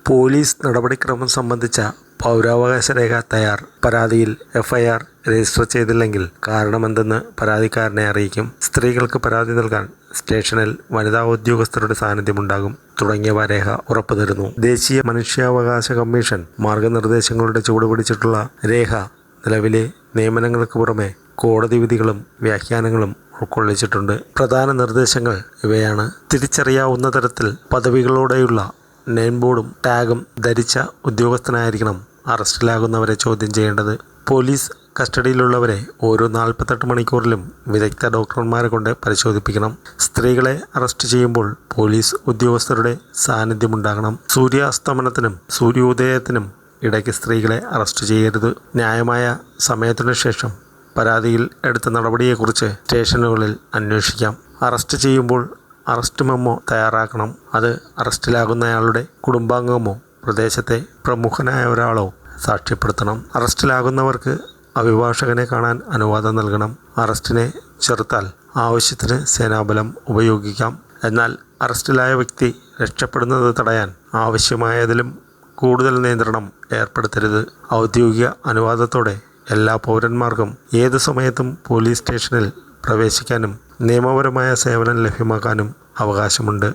Police നടപടിക്രമം സംബന്ധിച്ച പൗരാവകാശ രേഖ തയ്യാർ. പരാതിയിൽ എഫ്ഐആർ രജിസ്റ്റർ ചെയ്തില്ലെങ്കിൽ കാരണമെന്തെന്ന് പരാതിക്കാരനെ അറിയിക്കും. സ്ത്രീകൾക്ക് പരാതി നൽകാൻ സ്റ്റേഷനിൽ വനിതാ ഉദ്യോഗസ്ഥരുടെ സാന്നിധ്യമുണ്ടാകും തുടങ്ങിയവ രേഖ ഉറപ്പുതരുന്നു. ദേശീയ മനുഷ്യാവകാശ കമ്മീഷൻ മാർഗനിർദ്ദേശങ്ങളുടെ ചുവടുപിടിച്ചിട്ടുള്ള രേഖ നിലവിലെ നിയമനങ്ങൾക്ക് പുറമെ കോടതി വിധികളും വ്യാഖ്യാനങ്ങളും ഉൾക്കൊള്ളിച്ചിട്ടുണ്ട്. പ്രധാന നിർദ്ദേശങ്ങൾ ഇവയാണ്. തിരിച്ചറിയാവുന്ന തരത്തിൽ പദവികളോടെയുള്ള നെയിം ബോർഡും ടാഗും ധരിച്ച ഉദ്യോഗസ്ഥനായിരിക്കണം അറസ്റ്റിലാകുന്നവരെ ചോദ്യം ചെയ്യേണ്ടത്. പോലീസ് കസ്റ്റഡിയിലുള്ളവരെ ഓരോ 48 മണിക്കൂറിലും വിദഗ്ധ ഡോക്ടർമാരെ കൊണ്ട് പരിശോധിപ്പിക്കണം. സ്ത്രീകളെ അറസ്റ്റ് ചെയ്യുമ്പോൾ പോലീസ് ഉദ്യോഗസ്ഥരുടെ സാന്നിധ്യമുണ്ടാകണം. സൂര്യാസ്തമനത്തിനും സൂര്യോദയത്തിനും ഇടയ്ക്ക് സ്ത്രീകളെ അറസ്റ്റ് ചെയ്യരുത്. ന്യായമായ സമയത്തിനു ശേഷം പരാതിയിൽ എടുത്ത നടപടിയെക്കുറിച്ച് സ്റ്റേഷനുകളിൽ അന്വേഷിക്കാം. അറസ്റ്റ് ചെയ്യുമ്പോൾ അറസ്റ്റ് മെമ്മോ തയ്യാറാക്കണം. അത് അറസ്റ്റിലാകുന്നയാളുടെ കുടുംബാംഗമോ പ്രദേശത്തെ പ്രമുഖനായ ഒരാളോ സാക്ഷ്യപ്പെടുത്തണം. അറസ്റ്റിലാകുന്നവർക്ക് അഭിഭാഷകനെ കാണാൻ അനുവാദം നൽകണം. അറസ്റ്റിനെ ചെറുത്താൽ ആവശ്യത്തിന് സേനാബലം ഉപയോഗിക്കാം. എന്നാൽ അറസ്റ്റിലായ വ്യക്തി രക്ഷപ്പെടുന്നത് തടയാൻ ആവശ്യമായതിലും കൂടുതൽ നിയന്ത്രണം ഏർപ്പെടുത്തരുത്. ഔദ്യോഗിക അനുവാദത്തോടെ എല്ലാ പൗരന്മാർക്കും ഏതു സമയത്തും പോലീസ് സ്റ്റേഷനിൽ പ്രവേശിക്കാനും നിയമപരമായ സേവനം ലഭ്യമാക്കാനും അവകാശമുണ്ട്.